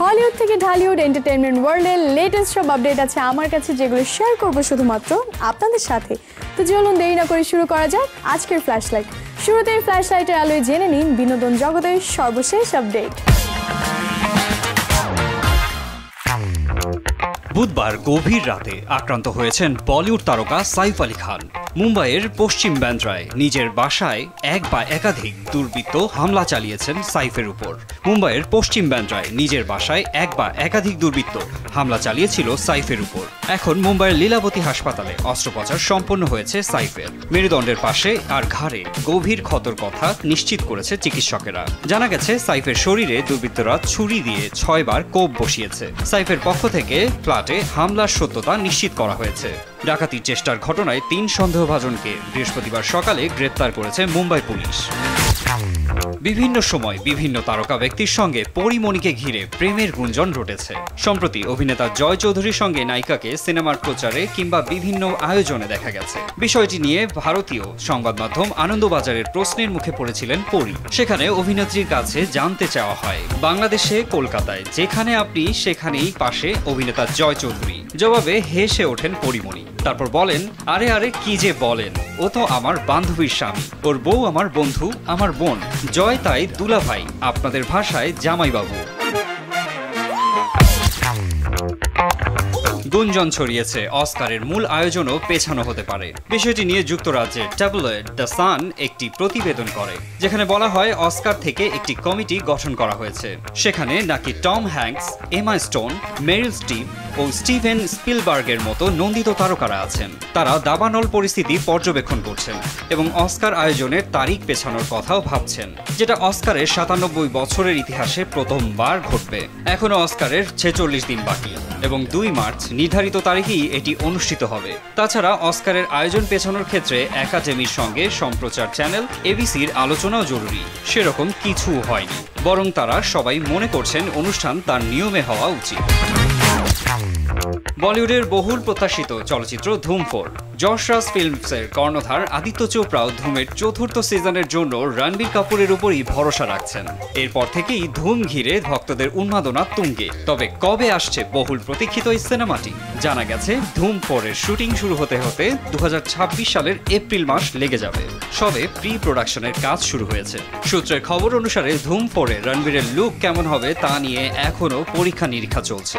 Hollywood থেকে Dhallywood entertainment ওয়ার্ল্ডের latest সব আপডেট আছে আমার কাছে, যেগুলো শেয়ার করব শুধুমাত্র আপনাদের সাথে। তো চলুন দেরি না করে শুরু করা যাক আজকের ফ্ল্যাশলাইট। শুরুতেই ফ্ল্যাশলাইটের আলোয় জেনে নিন বিনোদন জগতের সর্বশেষ আপডেট। বুধবার গভীর রাতে আক্রান্ত হয়েছেন বলিউড তারকা সাইফ আলী খান। মুম্বাইয়ের পশ্চিম বান্দ্রায় নিজের বাসায় এক বা একাধিক দুর্বৃত্ত হামলা চালিয়েছেন সাইফের উপর। মুম্বাইয়ের পশ্চিম বান্দ্রায় নিজের বাসায় এক বা একাধিক দুর্বৃত্ত হামলা চালিয়েছিল সাইফের উপর। এখন মুম্বাইয়ের লীলাবতী হাসপাতালে অস্ত্রোপচার সম্পন্ন হয়েছে সাইফের। মেরুদণ্ডের পাশে আর ঘাড়ে গভীর ক্ষতর কথা নিশ্চিত করেছে চিকিৎসকেরা। জানা গেছে সাইফের শরীরে দুর্বৃত্তরা ছুরি দিয়ে 6 বার কোপ বসিয়েছে। সাইফের পক্ষ থেকে ফ্ল্যাটে হামলার সত্যতা নিশ্চিত করা হয়েছে। ডাকাতির চেষ্টার ঘটনায় 3 সন্দেহভাজনকে বৃহস্পতিবার সকালে গ্রেপ্তার করেছে মুম্বাই পুলিশ। বিভিন্ন সময় বিভিন্ন তারকা ব্যক্তির সঙ্গে পরিমণিকে ঘিরে প্রেমের গুঞ্জন রটেছে। সম্প্রতি অভিনেতা জয় চৌধুরীর সঙ্গে নায়িকাকে সিনেমার প্রচারে কিংবা বিভিন্ন আয়োজনে দেখা গেছে। বিষয়টি নিয়ে ভারতীয় সংবাদ মাধ্যম আনন্দবাজারের প্রশ্নের মুখে পড়েছিলেন পরি। সেখানে অভিনেত্রীর কাছে জানতে চাওয়া হয়, বাংলাদেশে কলকাতায় যেখানে আপনি সেখানেই পাশে অভিনেতা জয় চৌধুরী। জবাবে হেসে ওঠেন পরিমণি। তারপর বলেন, আরে আরে কি যে বলেন, ও তো আমার বান্ধবীর স্বামী, ওর বউ আমার বন্ধু, আমার বোন। জয় তাই দুলাভাই, আপনাদের ভাষায় জামাইবাবু। গুঞ্জন ছড়িয়েছে অস্কারের মূল আয়োজনও পেছানো হতে পারে। বিষয়টি নিয়ে যুক্তরাজ্যের ট্যাবলয়েড দ্য সান একটি প্রতিবেদন করে, যেখানে বলা হয় অস্কার থেকে একটি কমিটি গঠন করা হয়েছে। সেখানে নাকি Tom Hanks, Emma Stone, Meryl Streep ও স্টিভেন স্পিলবার্গের মতো নন্দিত তারকারা আছেন। তারা দাবানল পরিস্থিতি পর্যবেক্ষণ করছেন এবং অস্কার আয়োজনের তারিখ পেছানোর কথাও ভাবছেন, যেটা অস্কারের 97 বছরের ইতিহাসে প্রথমবার ঘটবে। এখনো অস্কারের 46 দিন বাকি এবং 2 মার্চ নির্ধারিত তারিখেই এটি অনুষ্ঠিত হবে। তাছাড়া অস্কারের আয়োজন পেছানোর ক্ষেত্রে একাডেমির সঙ্গে সম্প্রচার চ্যানেল এবিসির আলোচনাও জরুরি। সেরকম কিছু হয়নি, বরং তারা সবাই মনে করছেন অনুষ্ঠান তার নিয়মে হওয়া উচিত। বলিউডের বহুল প্রত্যাশিত চলচ্চিত্র ধুম 4। যশ রাজ ফিল্মসের কর্ণধার আদিত্য চোপড়াও ধুমের 4র্থ সিজনের জন্য রণবীর কাপুরের উপরই ভরসা রাখছেন। এরপর থেকেই ধুম ঘিরে ভক্তদের উন্মাদনা তুঙ্গে। তবে কবে আসছে বহুল প্রতীক্ষিত এই সিনেমাটি? জানা গেছে ধুম 4-এর শুটিং শুরু হতে হতে 2026 সালের এপ্রিল মাস লেগে যাবে। সবে প্রি প্রোডাকশনের কাজ শুরু হয়েছে। সূত্রের খবর অনুসারে ধুম 4-এ রণবীরের লুক কেমন হবে তা নিয়ে এখনও পরীক্ষা নিরীক্ষা চলছে।